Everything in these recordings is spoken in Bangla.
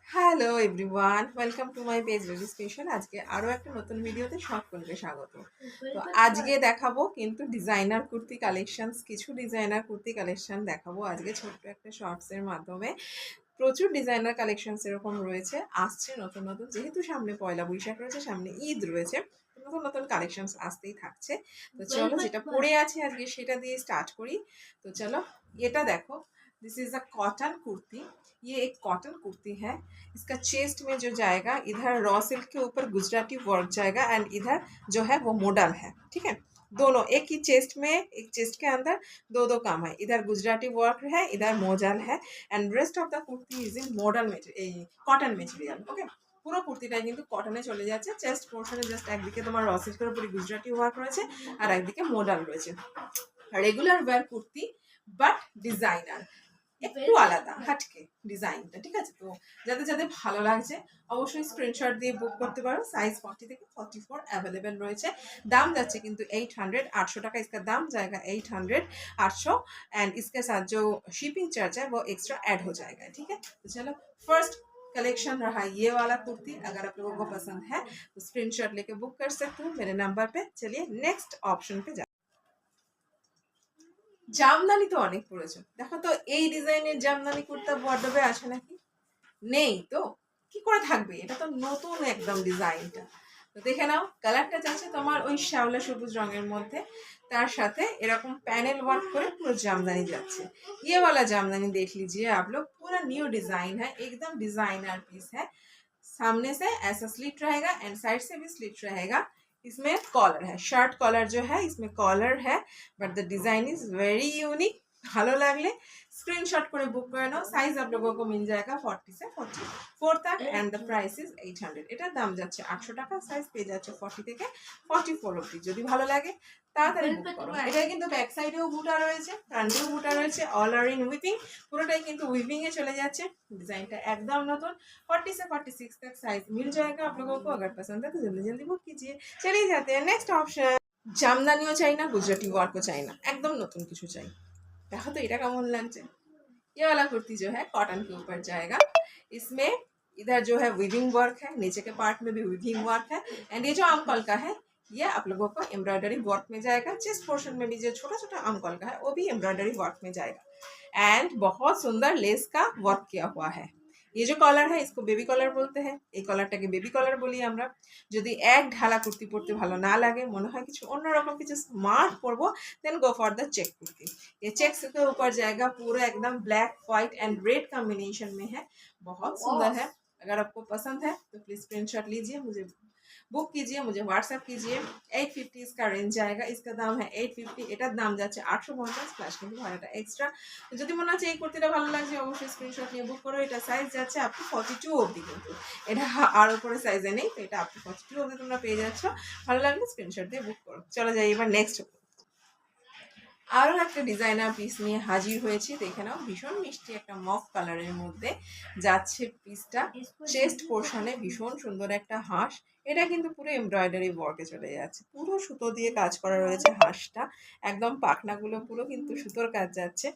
Hello everyone, welcome to my page registration. আজকে আরও একটা নতুন ভিডিওতে সকলকে স্বাগত। তো আজকে দেখাবো কিন্তু ডিজাইনার কুর্তি কালেকশনস, কিছু ডিজাইনার কুর্তি কালেকশন দেখাবো আজকে ছোট্ট একটা শর্টসের মাধ্যমে। প্রচুর ডিজাইনার কালেকশনস এরকম রয়েছে, আসছে নতুন নতুন, যেহেতু সামনে পয়লা বৈশাখ রয়েছে, সামনে ঈদ রয়েছে, নতুন নতুন কালেকশনস আসতেই থাকছে। তো চলো যেটা পড়ে আছে আজকে সেটা দিয়ে স্টার্ট করি। তো চলো, এটা দেখো, this is a cotton kurti. ये एक कॉटन कुर्ती है। इसका चेस्ट में जो जाएगा, इधर रॉ सिल्क के ऊपर गुजराती वर्क जाएगा एंड इधर जो है वो मॉडल है। ठीक है, दोनों एक ही चेस्ट में, एक चेस्ट के अंदर दो दो काम है। इधर गुजराती वर्क है, इधर मोजल है and rest of the kurti is in model cotton material. Okay, পুরো কুর্তিটাই কিন্তু কটনে চলে যাচ্ছে। চেস্ট পোর্শনে জাস্ট একদিকে তোমার র সিল্কের উপরে গুজরাটি ওয়ার্ক রয়েছে আর একদিকে মডাল রয়েছে। Regular wire kurti but designer, একটু আলাদা হাটকে ডিজাইনটা। ঠিক আছে, তো যাদের যাদের ভালো লাগছে অবশ্যই স্ক্রিনশট দিয়ে বুক করতে পারো। সাইজ 40 থেকে 44 অ্যাভেলেবেল রয়েছে। দাম যাচ্ছে কিন্তু 800, 800 টাকা इसका दाम जाएगा। 800, 800 एंड इसके साथ जो शिपिंग चार्ज है वो एक्स्ट्रा ऐड हो जाएगा। ठीक है, तो चलो फर्स्ट कलेक्शन रहा ये वाला कुर्ती। अगर आप लोगों को पसंद है तो स्क्रीनशॉट लेके बुक कर सकते हो मेरे नंबर पे। चलिए नेक्स्ट ऑप्शन पे জামদানি তো অনেক পড়েছো, দেখো তো এই ডিজাইনের জামদানি কুর্তা ওয়ার্ডরোবে আছে নাকি? নেই তো, কি করে থাকবে? এটা তো নতুন একদম ডিজাইনটা। তো দেখে নাও, কালারটা যাচ্ছে তোমার ওই শ্যাওলা সবুজ রঙের মধ্যে, তার সাথে এরকম पैनल वर्क করে পুরো জামদানি যাচ্ছে। ये वाला जामदानी देख लीजिए आप लोग, पूरा न्यू डिजाइन है, एकदम डिजाइनर पीस है। सामने से ऐसा स्लिट रहेगा एंड साइड से भी स्लिट रहेगा। इसमें कॉलर है, शर्ट कॉलर जो है इसमें कॉलर है, but the design is very unique. ভালো লাগলে स्क्रीनशॉट করে বুক করে নাও। সাইজ आप लोगों को मिल जाएगा 40 से 44 तक एंड द प्राइस इज 800। এটার দাম যাচ্ছে 800 টাকা, সাইজ পেয়ে যাচ্ছে 40 থেকে 44 অবধি। যদি ভালো লাগে তাড়াতাড়ি বুক করো। এটা কিন্তু ব্যাক সাইডেও বুটা রয়েছে, ফ্রন্টেও বুটা রয়েছে, অল আর ইন উইপিং, পুরোটাই কিন্তু উইপিং এ চলে যাচ্ছে। डिजाइनটা একদম নতুন। 40 से 46 तक साइज मिल जाएगा आप लोगों को। अगर पसंद है तो जल्दी जल्दी बुक कीजिए। चलिए जाते हैं नेक्स्ट ऑप्शन। জামদানিও চাই না, গুজরাটি ওয়ার্কও চাই না, একদম নতুন কিছু চাই। देखो तो এটা কেমন লাগছে। ये वाला कुर्ती जो है कॉटन के ऊपर जाएगा। इसमें इधर जो है वीविंग वर्क है, नीचे के पार्ट में भी वीविंग वर्क है एंड ये जो आमकल का है ये आप लोगों को एम्ब्रॉयडरी वर्क में जाएगा। चेस्ट पोर्शन में भी जो छोटा छोटा आमकल का है वो भी एम्ब्रॉयडरी वर्क में जाएगा एंड बहुत सुंदर लेस का वर्क किया हुआ है। ये जो कलर है इसको बेबी कलर बोलते हैं। এই কলারটাকে বেবি কলার বলি আমরা। যদি এক ঢালা কুর্তি পরতে ভালো না লাগে, মনে হয় কিছু অন্যরকম কিছু স্মার্ট পরবো, then go for the check kurti. ये चेक्स के ऊपर जाएगा, पूरा एकदम black white and red combination में है, बहुत सुंदर है। अगर आपको पसंद है तो प्लीज स्क्रीनशॉट लीजिए, मुझे बुक कीजिए, मुझे व्हाट्सएप कीजिए। 850 इसका रेंज आएगा, इसका दाम है 850। এটার দাম যাচ্ছে 850 প্লাস কিন্তু ভাড়াটা এক্সট্রা। তো যদি মনে হচ্ছে এই কুর্তিটা ভালো লাগছে অবশ্যই স্ক্রিনশট নিয়ে বুক করো। এটা সাইজ যাচ্ছে আপ টু 42 অবধি, কিন্তু এটা আর উপরে সাইজে নেই, তো এটা আপ টু 42 অবধি তোমরা পেয়ে যাচ্ছ। ভালো লাগলে স্ক্রিনশট দিয়ে বুক করো। চলো যাই এবার নেক্সট। আরও একটা ডিজাইনার পিস নিয়ে হাজির হয়েছি, দেখে নাও। ভীষণ মিষ্টি একটা মফ কালারের মধ্যে যাচ্ছে পিসটা। চেস্ট পোর্শনে ভীষণ সুন্দর একটা হাঁস, এটা কিন্তু পুরো এমব্রয়ডারি ওয়ার্কে চলে যাচ্ছে, পুরো সুতো দিয়ে কাজ করা রয়েছে হাঁসটা। একদম পাখনাগুলো পুরো কিন্তু সুতোর কাজ যাচ্ছে।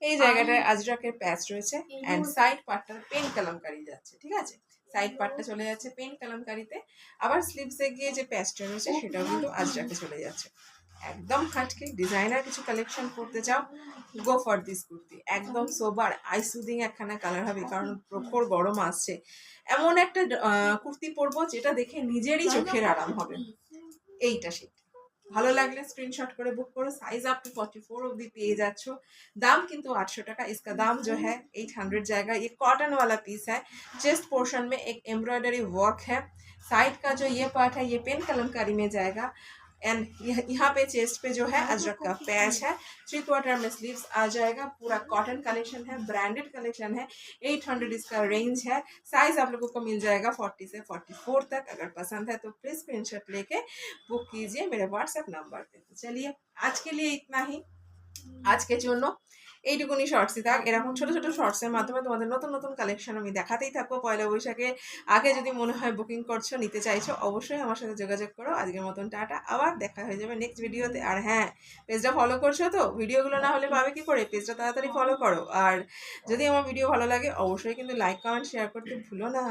এই জায়গাটায় আজরাকের প্যাচ রয়েছে অ্যান্ড সাইড পার্টটা পেন কালামকারি যাচ্ছে। ঠিক আছে, সাইড পার্টটা চলে যাচ্ছে পেন কালামকারিতে। আবার স্লিভসে গিয়ে যে প্যাচটা রয়েছে সেটাও কিন্তু আজরাকে চলে যাচ্ছে। একদম হাটকে ডিজাইনার কিছু কালেকশন করতে চাও, গো ফর দিস কুর্তি। একদম সোবার আই সুদিং একখানা কালার হবে, কারণ প্রখর গরম আসছে। এমন একটা কুর্তি পরবো যেটা দেখে নিজেরই চোখের আরাম হবে। এইটা সেটা ভালো লাগলে স্ক্রিনशॉट করে বুক করো। साइज आप टू 44 অবধি পেয়ে যাচ্ছ। दाम কিন্তু 800 টাকা। इसका दाम जो है 800 जाएगा। ये कॉटन वाला पीस है। चेस्ट पोर्शन में एक एम्ब्रॉयडरी वर्क है। साइड का जो ये पार्ट है ये पेन कलमकारी में जाएगा एंड यहाँ पे चेस्ट पे जो है अजरक का पैच है। 3/4 में स्लीव्स आ जाएगा। पूरा कॉटन कलेक्शन है, ब्रांडेड कलेक्शन है। 800 इसका रेंज है। साइज आप लोगों को मिल जाएगा 40 से 44 तक। अगर पसंद है तो प्लीज स्क्रीनशॉट लेके बुक कीजिए मेरे व्हाट्सएप नंबर पे। तो चलिए आज के लिए इतना ही। आज के জন্য এইটুকুনি শর্টসই থাক। এরকম ছোট ছোট শর্টসের মাধ্যমে তোমাদের নতুন নতুন কালেকশন আমি দেখাতেই থাকবো। পয়লা বৈশাখে আগে যদি মনে হয় বুকিং করছো, নিতে চাইছো, অবশ্যই আমার সাথে যোগাযোগ করো। আজকের মতন টাটা, আবার দেখা হয়ে যাবে নেক্সট ভিডিওতে। আর হ্যাঁ, পেজটা ফলো করছো তো? ভিডিওগুলো না হলে পাবে কি করে? পেজটা তাড়াতাড়ি ফলো করো। আর যদি আমার ভিডিও ভালো লাগে অবশ্যই কিন্তু লাইক কমেন্ট শেয়ার করতে ভুলো না।